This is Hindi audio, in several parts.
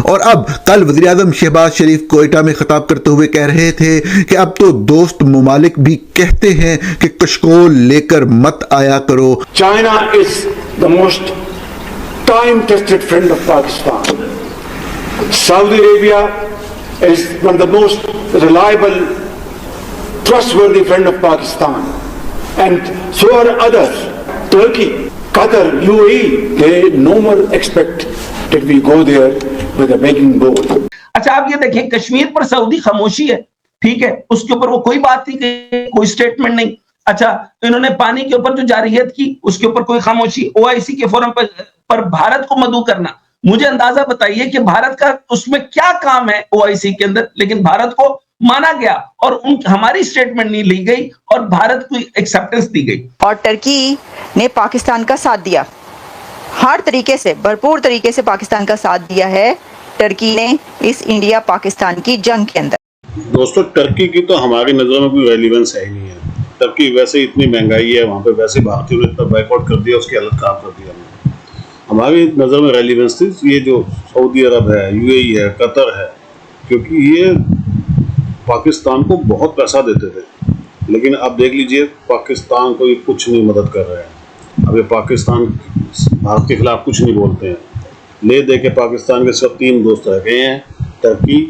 और अब कल वज़ीर-ए-आज़म शहबाज शरीफ कोयटा में खिताब करते हुए कह रहे थे कि अब तो दोस्त ममालिक भी कहते हैं कि कशकोल लेकर मत आया करो। China is the most time tested friend of Pakistan. Saudi Arabia is one of the most reliable, trustworthy friend of Pakistan, and so are others. Turkey, Qatar, UAE. They no more expect that we go there with a begging bowl. अच्छा, आप ये देखें, कश्मीर पर सऊदी खामोशी है, ठीक है, उसके ऊपर वो कोई बात नहीं की, कोई स्टेटमेंट नहीं। अच्छा, इन्होंने पानी के ऊपर जो जारियत की उसके ऊपर कोई खामोशी। ओआईसी के फोरम पर भारत को मदऊ करना, मुझे अंदाजा बताइए कि भारत का उसमें क्या काम है ओआईसी के अंदर, लेकिन भारत को माना गया और हमारी स्टेटमेंट नहीं ली गई और भारत को एक्सेप्टेंस दी गई। और टर्की ने पाकिस्तान का साथ दिया, हर तरीके से, भरपूर तरीके से पाकिस्तान का साथ दिया है टर्की ने इस इंडिया पाकिस्तान की जंग के अंदर। दोस्तों, टर्की की तो हमारी नजरों में कोई रेलिवेंस है ही नहीं है। टर्की वैसे इतनी महंगाई है वहाँ पे, वैसे भारतीयों ने इतना बाइकआउट कर दिया, उसकी हालत खराब कर दिया। हमारी नज़र में रेलिवेंस थी ये जो सऊदी अरब है, यूएई है, कतर है, क्योंकि ये पाकिस्तान को बहुत पैसा देते थे। लेकिन अब देख लीजिए, पाकिस्तान को ये कुछ नहीं मदद कर रहे हैं। अब ये पाकिस्तान भारत के खिलाफ कुछ नहीं बोलते हैं। ले दे के पाकिस्तान के सिर्फ 3 दोस्त रह गए हैं, टर्की,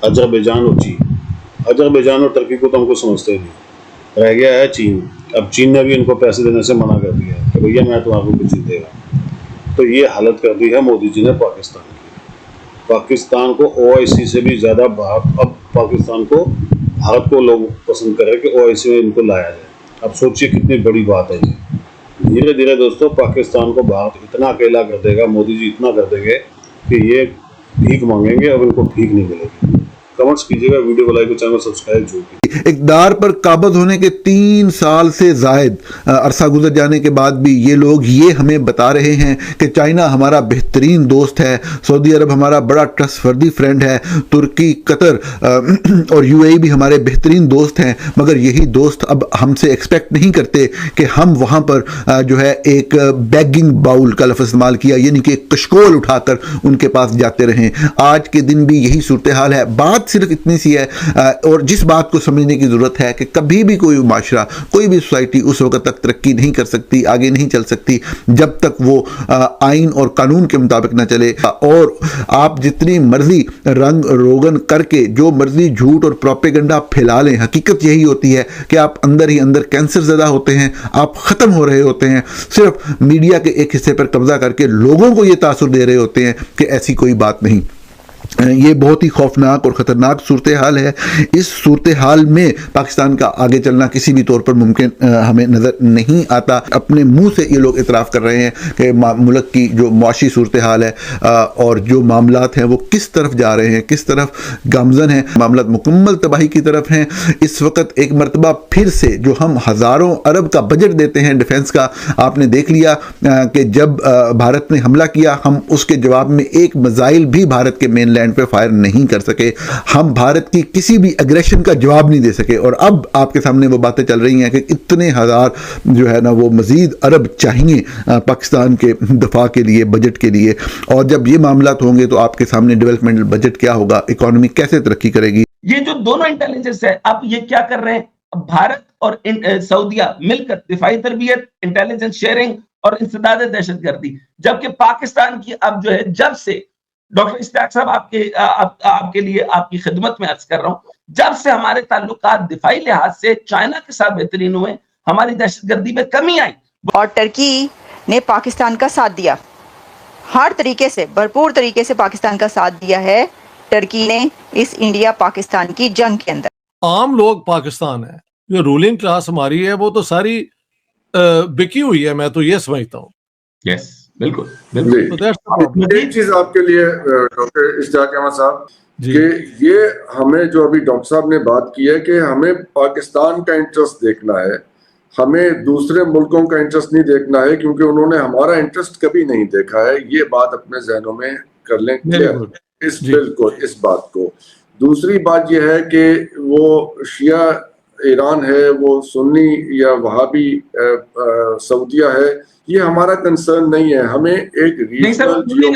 अजरबैजान और चीन। अजरबैजान और टर्की को तो हमको समझते नहीं, रह गया है चीन। अब चीन ने भी इनको पैसे देने से मना कर दिया है कि भैया मैं तुम्हारे को कुछ देगा। तो ये हालत कर दी है मोदी जी ने पाकिस्तान की। पाकिस्तान को ओआईसी से भी ज़्यादा अब पाकिस्तान को भारत को लोग पसंद कर रहे हैं कि ओआईसी में इनको लाया जाए। अब सोचिए कितनी बड़ी बात है ये। धीरे धीरे दोस्तों पाकिस्तान को भारत इतना अकेला कर देगा, मोदी जी इतना कर देंगे कि ये भीख मांगेंगे और इनको भीख नहीं मिलेगी। कमेंट्स कीजिएगा, वीडियो को लाइक और चैनल सब्सक्राइब जरूर कीजिए। इक़्तिदार पर काबिज होने के 3 साल से ज़ायद अरसा गुजर जाने के बाद भी ये लोग ये हमें बता रहे हैं कि चाइना हमारा बेहतरीन दोस्त है, सऊदी अरब हमारा बड़ा ट्रस्टवर्दी फ्रेंड है, तुर्की, कतर और यूएई भी हमारे बेहतरीन दोस्त हैं। मगर यही दोस्त अब हमसे एक्सपेक्ट नहीं करते कि हम वहाँ पर जो है एक बैगिंग बाउल का लफ्ज़ इस्तेमाल किया, यानी कि कशकोल उठाकर उनके पास जाते रहें। आज के दिन भी यही सूरत हाल है। बात सिर्फ इतनी सी है, और जिस बात को समझने की ज़रूरत है कि कभी भी कोई माशरा, कोई भी सोसाइटी उस वक्त तक तरक्की नहीं कर सकती, आगे नहीं चल सकती जब तक वो आइन और कानून के मुताबिक ना चले। और आप जितनी मर्जी रंग रोगन करके जो मर्जी झूठ और प्रोपेगेंडा फैला लें, हकीकत यही होती है कि आप अंदर ही अंदर कैंसर ज़दा होते हैं, आप ख़त्म हो रहे होते हैं। सिर्फ मीडिया के एक हिस्से पर कब्जा करके लोगों को ये तासुर दे रहे होते हैं कि ऐसी कोई बात नहीं। ये बहुत ही खौफनाक और ख़तरनाक सूरत हाल है। इस सूरत हाल में पाकिस्तान का आगे चलना किसी भी तौर पर मुमकिन हमें नज़र नहीं आता। अपने मुंह से ये लोग इतराफ़ कर रहे हैं कि मुल्क की जो मुआशी सूरत हाल है और जो मामलात हैं वो किस तरफ जा रहे हैं, किस तरफ गामज़न हैं, मामलात मुकम्मल तबाही की तरफ हैं। इस वक्त एक मरतबा फिर से जो हम हज़ारों अरब का बजट देते हैं डिफेंस का, आपने देख लिया कि जब भारत ने हमला किया, हम उसके जवाब में एक मिसाइल भी भारत के मेन लैंड पे फायर नहीं कर सके। हम भारत की किसी भी एग्रेशन का जवाब नहीं दे सके। और अब आपके सामने वो बातें चल रही हैं कि इतने हज़ार जो है ना वो मज़ीद अरब चाहिए पाकिस्तान के दफा के लिए, बजट के लिए। और जब ये मामलात होंगे तो आपके सामने डेवलपमेंटल बजट क्या होगा, इकोनॉमी कैसे तरक्की करेगी। ये जो दोनों इंटेलिजेंस है, अब ये क्या कर रहे हैं, भारत और सऊदिया मिलकर दिफाई तरबियत, इंटेलिजेंस शेयरिंग और इंसदाद दहशतगर्दी। जबकि पाकिस्तान की अब जो है, जब से डॉक्टर इश्तियाक साहब आपके लिए आपकी खिदमत में अर्ज कर रहा हूं, जब से हमारे ताल्लुकात दिफाई लिहाज से चाइना के साथ बेहतरीन हुए, हमारी दहशतगर्दी में कमी आई। और टर्की ने पाकिस्तान का साथ दिया, हर तरीके से, भरपूर तरीके से पाकिस्तान का साथ दिया है टर्की ने इस इंडिया पाकिस्तान की जंग के अंदर। आम लोग पाकिस्तान है, जो रूलिंग क्लास हमारी है वो तो सारी बिकी हुई है, मैं तो ये समझता हूँ। यस, बिल्कुल बिल्कुल। एक चीज आपके लिए डॉक्टर इश्तियाक अहमद साहब, कि ये हमें जो अभी डॉक्टर साहब ने बात की है कि हमें पाकिस्तान का इंटरेस्ट देखना है, हमें दूसरे मुल्कों का इंटरेस्ट नहीं देखना है, क्योंकि उन्होंने हमारा इंटरेस्ट कभी नहीं देखा है। ये बात अपने जहनों में कर लें क्लियर इस बिल को, इस बात को। दूसरी बात यह है कि वो शिया ईरान है वो सुन्नी या वहाबी सऊदिया है, ये हमारा कंसर्न नहीं है। हमें एक नहीं सर, सुन्नी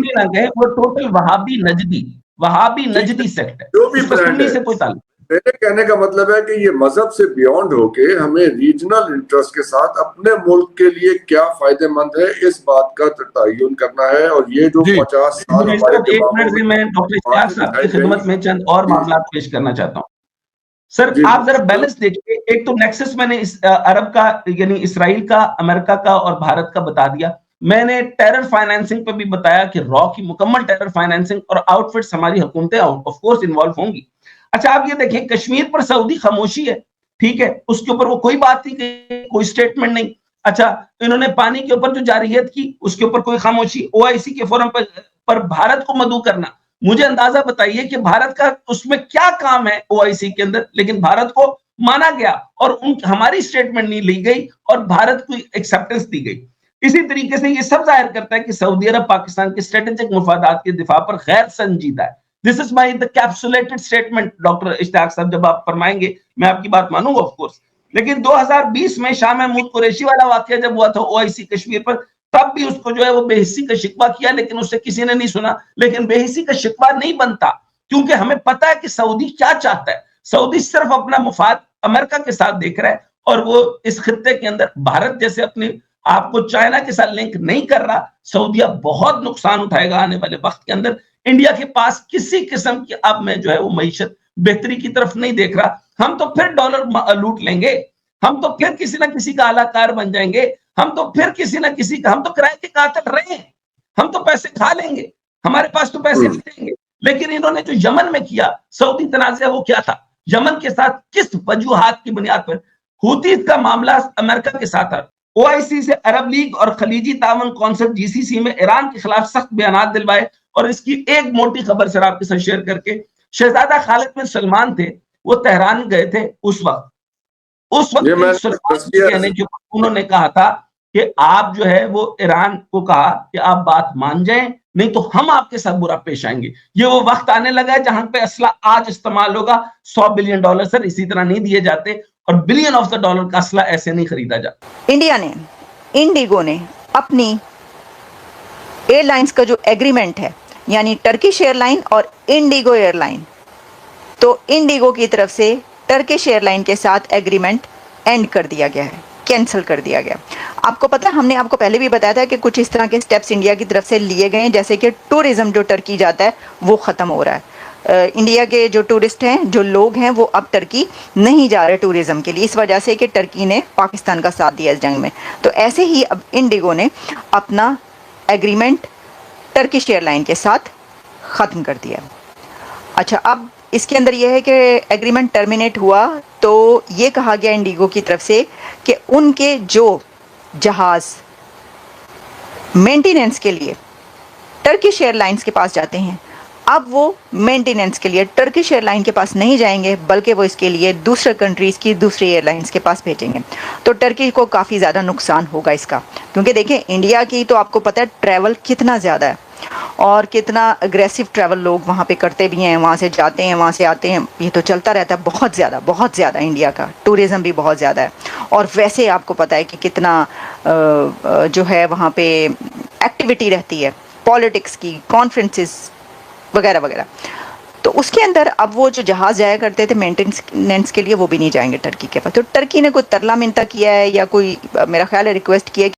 ना कहे, वो टोटल वहाबी नजदी सेक्ट है, जो भी उसका ब्रांड सुन्नी है। से कोई ताल्लुक। मेरे कहने का मतलब है कि ये मजहब से बियॉन्ड होके हमें रीजनल इंटरेस्ट के साथ अपने मुल्क के लिए क्या फायदेमंद है इस बात का तयन करना है। और ये जो 50 साल हमारे एक मिनट से मैं डॉक्टर इश्तियाक साहब की खिदमत में चंद और मामला पेश करना चाहता हूँ। सर आप जरा बैलेंस देखिए, एक तो नेक्सस मैंने अरब का यानी इसराइल का, अमेरिका का और भारत का बता दिया। मैंने टेरर फाइनेंसिंग पे भी बताया कि रॉ की मुकम्मल टेरर फाइनेंसिंग और आउटफिट्स हमारी हुकूमतें ऑफ कोर्स इन्वॉल्व होंगी। अच्छा आप ये देखिए, कश्मीर पर सऊदी खामोशी है, ठीक है, उसके ऊपर वो कोई बात नहीं, कोई स्टेटमेंट नहीं। अच्छा इन्होंने पानी के ऊपर जो जारियत की उसके ऊपर कोई खामोशी। ओआईसी के फोरम पर भारत को मदऊ करना, मुझे अंदाजा बताइए कि भारत का उसमें क्या काम है ओआईसी के अंदर, लेकिन भारत को माना गया और हमारी स्टेटमेंट नहीं ली गई और भारत को एक्सेप्टेंस दी गई। इसी तरीके से ये सब जाहिर करता है कि सऊदी अरब पाकिस्तान के स्ट्रेटेजिक मुफादात के दिफा पर गैर संजीदा है। This is my the capsulated statement. Doctor Ishtiaq साहब जब आप फरमाएंगे मैं आपकी बात मानूंगा ऑफ कोर्स, लेकिन 2020 में शाह महमूद कुरैशी वाला वाकया जब हुआ था ओआईसी कश्मीर पर, तब भी उसको जो है वो बेहिस्सी का शिकवा किया, लेकिन उससे किसी ने नहीं सुना। लेकिन बेहिस्सी का शिकवा नहीं बनता, क्योंकि हमें पता है कि सऊदी क्या चाहता है। सऊदी सिर्फ अपना मुफाद अमेरिका के साथ देख रहा है और वो इस खित्ते के अंदर भारत जैसे अपने आपको चाइना के साथ लिंक नहीं कर रहा। सऊदिया बहुत नुकसान उठाएगा आने वाले वक्त के अंदर। इंडिया के पास किसी किस्म की अब में जो है वो मईशत बेहतरी की तरफ नहीं देख रहा। हम तो फिर डॉलर लूट लेंगे, हम तो फिर किसी ना किसी का आलाकार बन जाएंगे, हम तो फिर किसी ना किसी का, हम तो किराए के कातिल रहे हैं, हम तो पैसे खा लेंगे, हमारे पास तो पैसे नहीं देंगे। लेकिन इन्होंने जो यमन में किया सऊदी तनाज़ा, वो क्या था? यमन के साथ किस वजूहात की बुनियाद पर? हूतीज का मामला अमेरिका के साथ था। ओआईसी से अरब लीग और खलीजी तावन कौंसिल जीसीसी में ईरान के खिलाफ सख्त बयान दिलवाए। और इसकी एक मोटी खबर सर आपके साथ शेयर करके, शहजादा खालिद बिन सलमान थे, वो तेहरान गए थे उस वक्त कहने के उन्होंने कहा था कि आप जो है वो ईरान को कहा कि आप बात मान जाएं, नहीं तो हम आपके साथ बुरा पेश आएंगे। ये वो वक्त आने लगा है जहां पे असला आज इस्तेमाल होगा। $100 बिलियन सर इसी तरह नहीं दिए जाते और बिलियन ऑफ द डॉलर का असला ऐसे नहीं खरीदा जाता। इंडिया ने, इंडिगो ने अपनी एयरलाइंस का जो एग्रीमेंट है, यानी टर्किश एयरलाइन और इंडिगो एयरलाइन, तो इंडिगो की तरफ से टर्किश एयरलाइन के साथ एग्रीमेंट एंड कर दिया गया है, कैंसिल कर दिया गया। आपको पता है, हमने आपको पहले भी बताया था कि कुछ इस तरह के स्टेप्स इंडिया की तरफ से लिए गए हैं, जैसे कि टूरिज्म जो टर्की जाता है वो ख़त्म हो रहा है। इंडिया के जो टूरिस्ट हैं, जो लोग हैं, वो अब टर्की नहीं जा रहे टूरिज्म के लिए, इस वजह से कि टर्की ने पाकिस्तान का साथ दिया इस जंग में। तो ऐसे ही अब इंडिगो ने अपना एग्रीमेंट टर्किश एयरलाइन के साथ ख़त्म कर दिया। अच्छा, अब इसके अंदर यह है कि एग्रीमेंट टर्मिनेट हुआ तो ये कहा गया इंडिगो की तरफ से कि उनके जो जहाज़ मेंटेनेंस के लिए टर्किश एयरलाइंस के पास जाते हैं, अब वो मेंटेनेंस के लिए टर्किश एयरलाइन के पास नहीं जाएंगे, बल्कि वो इसके लिए दूसरे कंट्रीज़ की दूसरी एयरलाइंस के पास भेजेंगे। तो टर्की को काफ़ी ज़्यादा नुकसान होगा इसका, क्योंकि देखें इंडिया की तो आपको पता है ट्रैवल कितना ज़्यादा है और कितना अग्रेसिव ट्रैवल लोग वहाँ पे करते भी हैं, वहाँ से जाते हैं, वहाँ से आते हैं, ये तो चलता रहता है बहुत ज़्यादा। इंडिया का टूरिज़्म भी बहुत ज़्यादा है और वैसे आपको पता है कि कितना जो है वहाँ पे एक्टिविटी रहती है, पॉलिटिक्स की, कॉन्फ्रेंसेस वगैरह वगैरह। तो उसके अंदर अब वो जो जहाज़ जाया करते थे मेंटेनेंस के लिए, वो भी नहीं जाएंगे टर्की के पास। तो टर्की ने कोई तरला मिनता किया है या कोई मेरा ख्याल है रिक्वेस्ट किया है